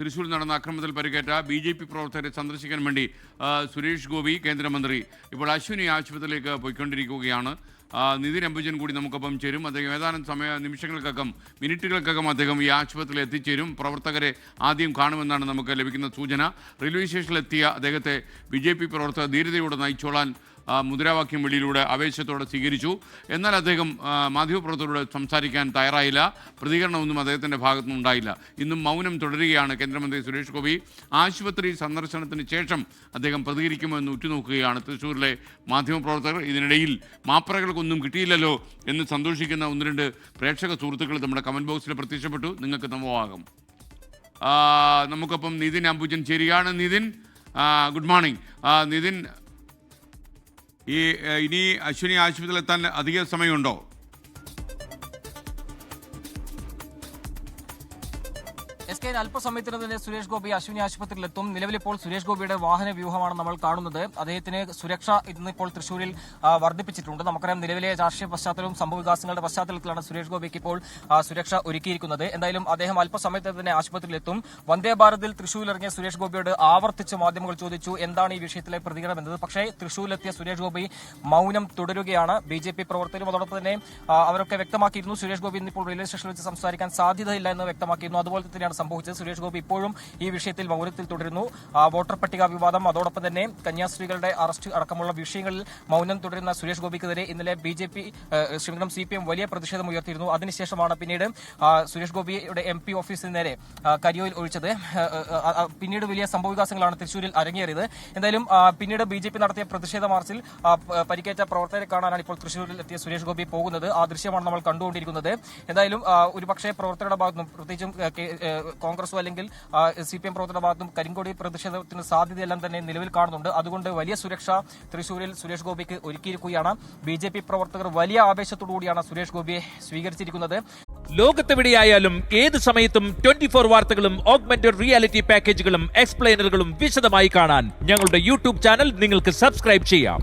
തൃശൂർ നടന്ന അക്രമത്തിൽ പരിക്കേറ്റ BJP പ്രവർത്തകരെ സന്ദർശിക്കാൻ വേണ്ടി സുരേഷ് ഗോപി കേന്ദ്രമന്ത്രി ഇപ്പോൾ അശ്വിനി ആശുപത്രിയിലേക്ക് പോയിക്കൊണ്ടിരിക്കുകയാണ്. നിതിൻ അംബുജൻ കൂടി നമുക്കൊപ്പം ചേരും. അദ്ദേഹം ഏതാനും മിനിറ്റുകൾക്കകം അദ്ദേഹം ഈ ആശുപത്രിയിൽ എത്തിച്ചേരും. പ്രവർത്തകരെ ആദ്യം കാണുമെന്നാണ് നമുക്ക് ലഭിക്കുന്ന സൂചന. റെയിൽവേ സ്റ്റേഷനിലെത്തിയ അദ്ദേഹത്തെ BJP പ്രവർത്തകർ ധീരതയോടെ നയിച്ചോളാൻ മുദ്രാവാക്യം വെളിയിലൂടെ ആവേശത്തോടെ സ്വീകരിച്ചു. എന്നാൽ അദ്ദേഹം മാധ്യമപ്രവർത്തകരോട് സംസാരിക്കാൻ തയ്യാറായില്ല. പ്രതികരണമൊന്നും അദ്ദേഹത്തിൻ്റെ ഭാഗത്തുനിന്ന് ഉണ്ടായില്ല. ഇന്നും മൗനം തുടരുകയാണ് കേന്ദ്രമന്ത്രി സുരേഷ് ഗോപി. ആശുപത്രി സന്ദർശനത്തിന് ശേഷം അദ്ദേഹം പ്രതികരിക്കുമോ എന്ന് ഉറ്റുനോക്കുകയാണ് തൃശ്ശൂരിലെ മാധ്യമപ്രവർത്തകർ. ഇതിനിടയിൽ മാപ്പറകൾക്കൊന്നും കിട്ടിയില്ലല്ലോ എന്ന് സന്തോഷിക്കുന്ന ഒന്ന് രണ്ട് പ്രേക്ഷക സുഹൃത്തുക്കൾ നമ്മുടെ കമൻറ്റ് ബോക്സിൽ പ്രത്യക്ഷപ്പെട്ടു. നിങ്ങൾക്ക് നമോവാകം. നമുക്കൊപ്പം നിതിൻ അംബുജൻ ചേരുകയാണ്. Nitin, good morning. നിതിൻ, ഇനി അശ്വിനി ആശുപത്രിയിൽ എത്താൻ അധിക സമയമുണ്ടോ? അല്പസമയത്തിന് തന്നെ സുരേഷ് ഗോപി അശ്വിനി ആശുപത്രിയിലെത്തും. നിലവിലിപ്പോൾ സുരേഷ് ഗോപിയുടെ വാഹന വ്യൂഹമാണ് നമ്മൾ കാണുന്നത്. അദ്ദേഹത്തിന് സുരക്ഷ ഇന്നിപ്പോൾ തൃശ്ശൂരിൽ വർദ്ധിപ്പിച്ചിട്ടുണ്ട്. നമുക്കറിയാം, നിലവിലെ രാഷ്ട്രീയ പശ്ചാത്തലവും സംഭവവികാസങ്ങളുടെ പശ്ചാത്തലത്തിലാണ് സുരേഷ് ഗോപിക്ക് ഇപ്പോൾ സുരക്ഷ ഒരുക്കിയിരിക്കുന്നത്. എന്തായാലും അദ്ദേഹം അല്പസമയത്ത് തന്നെ ആശുപത്രിയിലെത്തും. വന്ദേ ഭാരതിൽ തൃശ്ശൂരിലിറങ്ങിയ സുരേഷ് ഗോപിയോട് ആവർത്തിച്ച് മാധ്യമങ്ങൾ ചോദിച്ചു എന്താണ് ഈ വിഷയത്തിലെ പ്രതികരണം എന്നത്. പക്ഷേ തൃശ്ശൂരിലെത്തിയ സുരേഷ് ഗോപി മൗനം തുടരുകയാണ്. BJP പ്രവർത്തകരും അതോടൊപ്പം തന്നെ അവരൊക്കെ വ്യക്തമാക്കിയിരുന്നു സുരേഷ് ഗോപി ഇന്നിപ്പോൾ റെയിൽവേ സ്റ്റേഷനിൽ വെച്ച് സംസാരിക്കാൻ സാധ്യതയില്ല എന്ന് വ്യക്തമാക്കിയിരുന്നു. അതുപോലെ തന്നെയാണ് സംഭവിച്ചത്. സുരേഷ് ഗോപി ഇപ്പോഴും ഈ വിഷയത്തിൽ മൗനത്തിൽ തുടരുന്നു. വോട്ടർ പട്ടിക വിവാദം, അതോടൊപ്പം തന്നെ കന്യാസ്ത്രീകളുടെ അറസ്റ്റ് അടക്കമുള്ള വിഷയങ്ങളിൽ മൗനം തുടരുന്ന സുരേഷ് ഗോപിക്കെതിരെ ഇന്നലെ CPM വലിയ പ്രതിഷേധം ഉയർത്തിയിരുന്നു. അതിനുശേഷമാണ് പിന്നീട് സുരേഷ് ഗോപിയുടെ MP ഓഫീസിന് നേരെ കരിയോയിൽ ഒഴിച്ചത്. പിന്നീട് വലിയ സംഭവവികാസങ്ങളാണ് തൃശ്ശൂരിൽ അരങ്ങേറിയത്. എന്തായാലും പിന്നീട് BJP നടത്തിയ പ്രതിഷേധ മാർച്ചിൽ പരിക്കേറ്റ പ്രവർത്തകരെ കാണാനാണ് ഇപ്പോൾ തൃശ്ശൂരിൽ എത്തിയ സുരേഷ് ഗോപി പോകുന്നത്. ആ ദൃശ്യമാണ് നമ്മൾ കണ്ടുകൊണ്ടിരിക്കുന്നത്. എന്തായാലും ഒരുപക്ഷെ പ്രവർത്തകരുടെ ഭാഗത്തും പ്രത്യേകിച്ചും കോൺഗ്രസോ അല്ലെങ്കിൽ CPM പ്രവർത്തകരുടെ ഭാഗത്തും കരിങ്കോടി പ്രതിഷേധത്തിന് സാധ്യതയെല്ലാം തന്നെ നിലവിൽ കാണുന്നുണ്ട്. അതുകൊണ്ട് വലിയ സുരക്ഷ തൃശ്ശൂരിൽ സുരേഷ് ഗോപിക്ക് ഒരുക്കിയിരിക്കുകയാണ്. BJP പ്രവർത്തകർ വലിയ ആവേശത്തോടുകൂടിയാണ് സുരേഷ് ഗോപിയെ സ്വീകരിച്ചിരിക്കുന്നത്. ലോകത്തെവിടെയായാലും ഏത് സമയത്തും 24 വാർത്തകളും ഓഗ്മെന്റഡ് റിയാലിറ്റി പാക്കേജുകളും എക്സ്പ്ലെയിനറുകളും വിശദമായി കാണാൻ ഞങ്ങളുടെ YouTube ചാനൽ നിങ്ങൾക്ക് സബ്സ്ക്രൈബ് ചെയ്യാം.